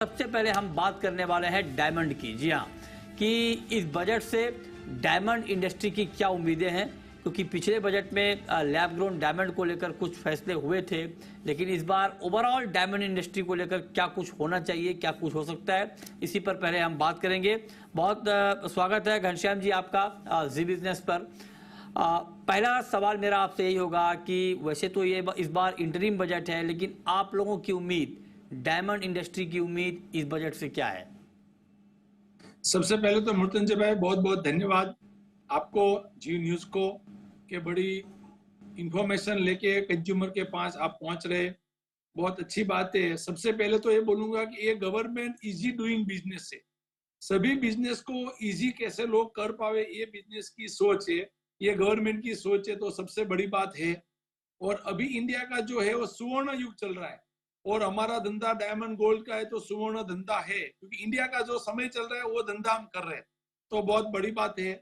सबसे पहले हम बात करने वाले हैं डायमंड की। जी हाँ, कि इस बजट से डायमंड इंडस्ट्री की क्या उम्मीदें हैं, क्योंकि पिछले बजट में लैब ग्रोन डायमंड को लेकर कुछ फैसले हुए थे, लेकिन इस बार ओवरऑल डायमंड इंडस्ट्री को लेकर क्या कुछ होना चाहिए, क्या कुछ हो सकता है, इसी पर पहले हम बात करेंगे। बहुत स्वागत है घनश्याम जी आपका जी बिजनेस पर। पहला सवाल मेरा आपसे यही होगा कि वैसे तो ये इस बार इंटरिम बजट है, लेकिन आप लोगों की उम्मीद, डायमंड इंडस्ट्री की उम्मीद इस बजट से क्या है? सबसे पहले तो मृत्युंजय भाई बहुत बहुत धन्यवाद आपको, जी न्यूज को, कि बड़ी इंफॉर्मेशन लेके कंज्यूमर के पास आप पहुंच रहे। बहुत अच्छी बात है। सबसे पहले तो ये बोलूंगा कि ये गवर्नमेंट इजी डूइंग बिजनेस है। सभी बिजनेस को इजी कैसे लोग कर पावे, ये बिजनेस की सोच है, ये गवर्नमेंट की सोच है, तो सबसे बड़ी बात है। और अभी इंडिया का जो है वो सुवर्ण युग चल रहा है, और हमारा धंधा डायमंड गोल्ड का है तो सुवर्ण धंधा है, क्योंकि इंडिया का जो समय चल रहा है वो धंधा हम कर रहे हैं, तो बहुत बड़ी बात है।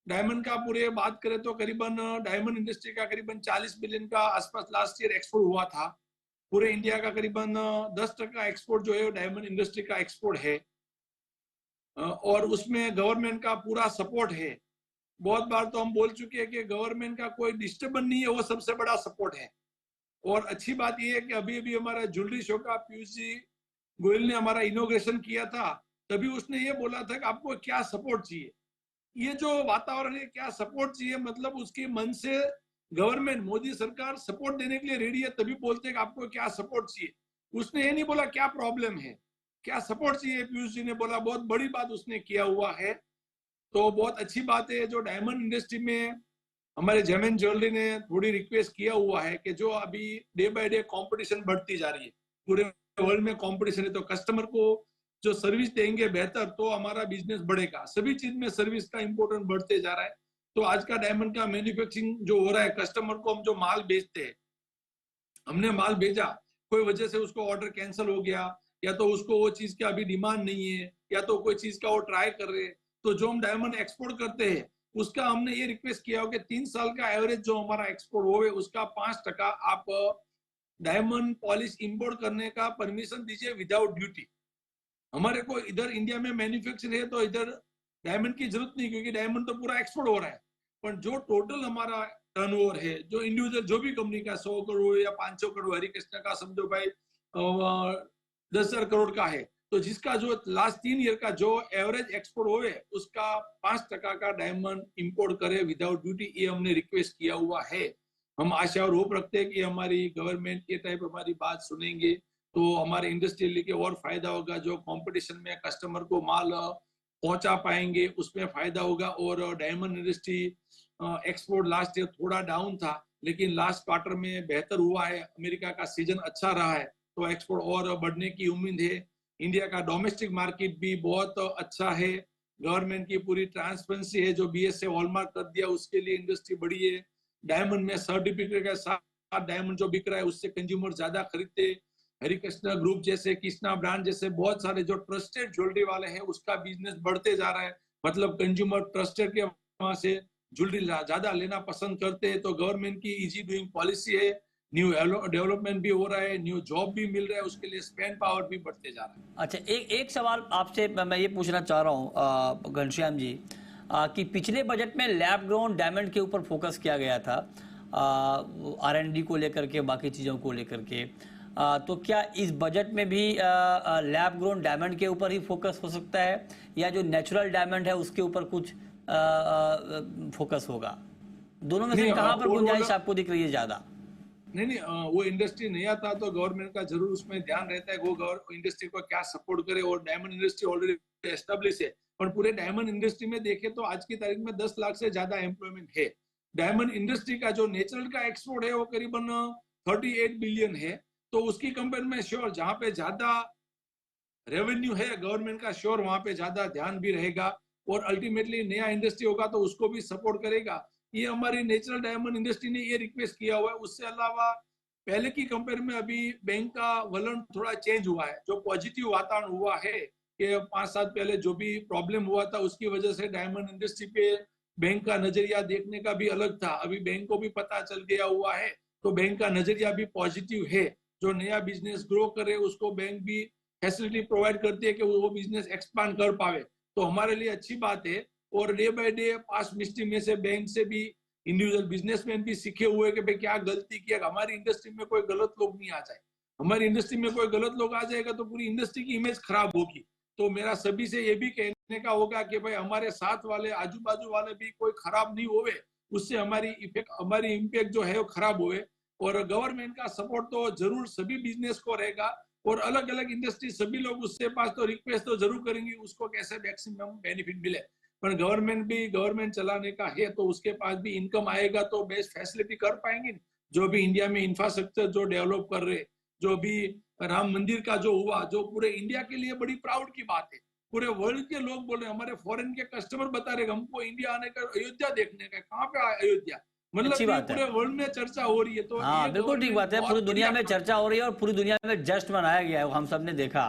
डायमंड का पूरे बात करें तो करीबन डायमंड इंडस्ट्री का करीबन 40 बिलियन का आसपास लास्ट ईयर एक्सपोर्ट हुआ था। पूरे इंडिया का करीबन 10% एक्सपोर्ट जो है वो डायमंड इंडस्ट्री का एक्सपोर्ट है, और उसमें गवर्नमेंट का पूरा सपोर्ट है। बहुत बार तो हम बोल चुके हैं कि गवर्नमेंट का कोई डिस्टर्बेंस नहीं है, वो सबसे बड़ा सपोर्ट है। और अच्छी बात यह है कि अभी अभी हमारा ज्वेलरी शो का पीयूष जी गोयल ने हमारा इनोग्रेशन किया था, तभी उसने ये बोला था कि आपको क्या सपोर्ट चाहिए, ये जो वातावरण है, क्या सपोर्ट चाहिए, मतलब उसके मन से गवर्नमेंट, मोदी सरकार सपोर्ट देने के लिए रेडी है, तभी बोलते हैं कि आपको क्या सपोर्ट चाहिए। उसने ये नहीं बोला क्या प्रॉब्लम है, क्या सपोर्ट चाहिए, पीयूष जी ने बोला। बहुत बड़ी बात उसने किया हुआ है, तो बहुत अच्छी बात है। जो डायमंड इंडस्ट्री में हमारे जेमन ज्वेलरी ने थोड़ी रिक्वेस्ट किया हुआ है कि जो अभी डे बाय डे कंपटीशन बढ़ती जा रही है, पूरे वर्ल्ड में कंपटीशन है, तो कस्टमर को जो सर्विस देंगे बेहतर, तो हमारा बिजनेस बढ़ेगा। सभी चीज में सर्विस का इंपोर्टेंस बढ़ते जा रहा है। तो आज का डायमंड का मैन्युफैक्चरिंग जो हो रहा है, कस्टमर को हम जो माल बेचते हैं, हमने माल भेजा, कोई वजह से उसको ऑर्डर कैंसिल हो गया, या तो उसको वो चीज की अभी डिमांड नहीं है, या तो कोई चीज का वो ट्राई कर रहे हैं, तो जो हम डायमंड एक्सपोर्ट करते हैं उसका हमने ये रिक्वेस्ट किया हो कि 3 साल का एवरेज जो हमारा एक्सपोर्ट हो उसका 5% आप डायमंड पॉलिश इंपोर्ट करने का परमिशन दीजिए विदाउट ड्यूटी। हमारे को इधर इंडिया में मैन्युफैक्चर है तो इधर डायमंड की जरूरत नहीं, क्योंकि डायमंड तो पूरा एक्सपोर्ट हो रहा है। पर जो टोटल हमारा टर्नओवर है, जो इंडिविजुअल जो भी कंपनी का 100 करोड़ या 500 करोड़, हरिकृष्णा का समझो भाई 10,000 करोड़ का है, तो जिसका जो लास्ट 3 ईयर का जो एवरेज एक्सपोर्ट होवे उसका 5% का डायमंड इंपोर्ट करे विदाउट ड्यूटी, ये हमने रिक्वेस्ट किया हुआ है। हम आशा और होप रखते हैं कि हमारी गवर्नमेंट ये टाइप हमारी बात सुनेंगे, तो हमारे इंडस्ट्री के और फायदा होगा। जो कंपटीशन में कस्टमर को माल पहुंचा पाएंगे उसमें फायदा होगा। और diamond industry export last year थोड़ा डाउन था, लेकिन लास्ट क्वार्टर में बेहतर हुआ है। अमेरिका का सीजन अच्छा रहा है, तो एक्सपोर्ट और बढ़ने की उम्मीद है। इंडिया का डोमेस्टिक मार्केट भी बहुत अच्छा है। गवर्नमेंट की पूरी ट्रांसपेरेंसी है, जो बीएसए हॉलमार्क कर दिया उसके लिए इंडस्ट्री बड़ी है। डायमंड में सर्टिफिकेट के साथ डायमंड जो बिक रहा है उससे कंज्यूमर ज्यादा खरीदते। हरिकृष्णा ग्रुप जैसे, कृष्णा ब्रांड जैसे बहुत सारे जो ट्रस्टेड ज्वेलरी वाले हैं उसका बिजनेस बढ़ते जा रहा है। मतलब कंज्यूमर ट्रस्टेड के वहां से ज्वेलरी ज्यादा लेना पसंद करते हैं। तो गवर्नमेंट की इजी डूइंग पॉलिसी है, न्यू डेवलपमेंट भी हो रहा है, न्यू जॉब भी मिल रहा है, उसके लिए स्पेंड पावर भी बढ़ते जा रहा है। अच्छा, एक सवाल आपसे मैं ये पूछना चाह रहा हूँ घनश्याम जी, कि पिछले बजट में लैब ग्रोन डायमंड के ऊपर फोकस किया गया था, R&D को लेकर के, बाकी चीज़ों को लेकर के। तो क्या इस बजट में भी लैब ग्रोन डायमंड के ऊपर ही फोकस हो सकता है, या जो नेचुरल डायमंड है उसके ऊपर कुछ फोकस होगा? दोनों में से कहाँ पर गुंजाइश आपको दिख रही है ज्यादा? नहीं, वो इंडस्ट्री नया था तो गवर्नमेंट का जरूर उसमें ध्यान रहता है, वो इंडस्ट्री को क्या सपोर्ट करे। और डायमंड इंडस्ट्री ऑलरेडी एस्टेब्लिश है, पर पूरे डायमंड इंडस्ट्री में देखें तो आज की तारीख में 10 लाख से ज्यादा एम्प्लॉयमेंट है। डायमंड इंडस्ट्री का जो नेचुरल का एक्सपोर्ट है वो करीबन 38 बिलियन है, तो उसकी कंपेयर में श्योर जहां पे ज्यादा रेवेन्यू है गवर्नमेंट का, श्योर वहां पे ज्यादा ध्यान भी रहेगा। और अल्टीमेटली नया इंडस्ट्री होगा तो उसको भी सपोर्ट करेगा। ये हमारी नेचुरल डायमंड इंडस्ट्री ने ये रिक्वेस्ट किया हुआ है। उससे अलावा पहले की कंपेयर में अभी बैंक का वलन थोड़ा चेंज हुआ है। जो पॉजिटिव वातावरण हुआ है कि 5 साल पहले जो भी प्रॉब्लम हुआ था उसकी वजह से डायमंड इंडस्ट्री पे बैंक का नजरिया देखने का भी अलग था, अभी बैंक को भी पता चल गया हुआ है, तो बैंक का नजरिया भी पॉजिटिव है। जो नया बिजनेस ग्रो करे उसको बैंक भी फैसिलिटी प्रोवाइड करती है कि वो बिजनेस एक्सपांड कर पावे, तो हमारे लिए अच्छी बात है। और day by day past mistake में से बैंक से भी इंडिविजुअल बिजनेसमैन भी सीखे हुए कि भाई क्या गलती किया, हमारी इंडस्ट्री में कोई गलत लोग नहीं आ जाए। हमारी इंडस्ट्री में कोई गलत लोग आ जाएगा तो पूरी इंडस्ट्री की इमेज खराब होगी। तो मेरा सभी से ये भी कहने का होगा कि भाई हमारे साथ वाले आजू बाजू वाले भी कोई खराब नहीं होवे, उससे हमारी इम्पैक्ट जो है वो खराब हुए। और गवर्नमेंट का सपोर्ट तो जरूर सभी बिजनेस को रहेगा, और अलग अलग इंडस्ट्री सभी लोग उससे पास तो रिक्वेस्ट तो जरूर करेंगे उसको कैसे मैक्सिमम बेनिफिट मिले। पर गवर्नमेंट चलाने का है तो उसके पास भी इनकम आएगा तो बेस्ट फैसिलिटी कर पाएंगे। जो भी इंडिया में इंफ्रास्ट्रक्चर जो डेवलप कर रहे, जो भी राम मंदिर का जो हुआ, जो पूरे इंडिया के लिए बड़ी प्राउड की बात है। पूरे वर्ल्ड के लोग बोल रहे, हमारे फॉरेन के कस्टमर बता रहे हमको इंडिया आने का, अयोध्या देखने का। कहाँ पे अयोध्या, मतलब अच्छी ये बात है। पूरे वर्ल्ड में चर्चा हो रही है। तो हाँ ये बिल्कुल ठीक बात है, पूरी दुनिया में चर्चा हो रही है और पूरी दुनिया में जश्न मनाया गया है। हम सब ने देखा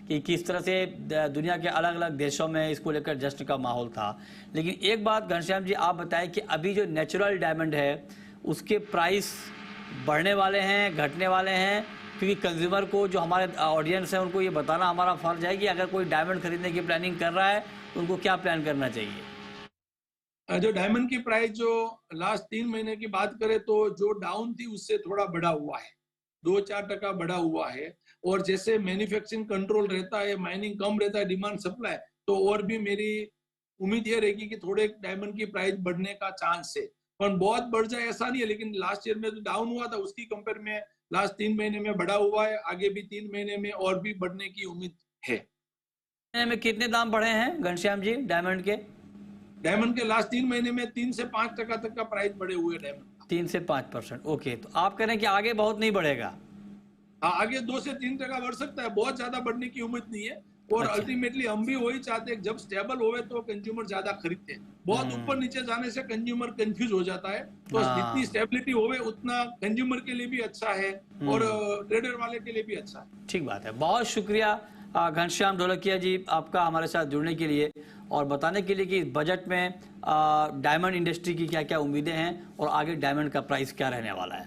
कि किस तरह से दुनिया के अलग अलग देशों में इसको लेकर जश्न का माहौल था। लेकिन एक बात घनश्याम जी आप बताएं कि अभी जो नेचुरल डायमंड है उसके प्राइस बढ़ने वाले हैं, घटने वाले हैं? क्योंकि कंज्यूमर को, जो हमारे ऑडियंस है, उनको ये बताना हमारा फर्ज है कि अगर कोई डायमंड खरीदने की प्लानिंग कर रहा है तो उनको क्या प्लान करना चाहिए। जो डायमंड की प्राइस जो लास्ट 3 महीने की बात करें तो जो डाउन थी उससे थोड़ा बढ़ा हुआ है, 2-4% बढ़ा हुआ है। और जैसे मैन्युफैक्चरिंग कंट्रोल रहता है, माइनिंग कम रहता है, डिमांड सप्लाई, तो और भी मेरी उम्मीद ये रहेगी कि थोड़े डायमंड की प्राइस बढ़ने का चांस है। पर बहुत बढ़ जाए ऐसा नहीं है, लेकिन लास्ट ईयर में जो डाउन हुआ था उसकी कंपेयर में लास्ट 3 महीने में बढ़ा हुआ है, आगे भी 3 महीने में और भी बढ़ने की उम्मीद है। में कितने दाम बढ़े हैं घनश्याम जी डायमंड के? डायमंड के लास्ट 3 महीने में 3 से 5% तक का प्राइस बढ़े हुए डायमंड। 3 से 5%। ओके, तो आप कह रहे हैं कि आगे बहुत नहीं बढ़ेगा? हाँ, आगे 2 से 3% बढ़ सकता है, बहुत ज्यादा बढ़ने की उम्मीद नहीं है। और अच्छा। अल्टीमेटली हम भी वही चाहते हैं, जब स्टेबल होवे तो कंज्यूमर ज्यादा खरीदते हैं। बहुत ऊपर नीचे जाने से कंज्यूमर कंफ्यूज हो जाता है। तो हाँ। जितनी स्टेबिलिटी होवे उतना कंज्यूमर के लिए भी अच्छा है और ट्रेडर वाले के लिए भी अच्छा है। ठीक बात है, बहुत शुक्रिया घनश्याम ढोलकिया जी आपका हमारे साथ जुड़ने के लिए और बताने के लिए कि इस बजट में डायमंड इंडस्ट्री की क्या क्या उम्मीदें हैं और आगे डायमंड का प्राइस क्या रहने वाला है।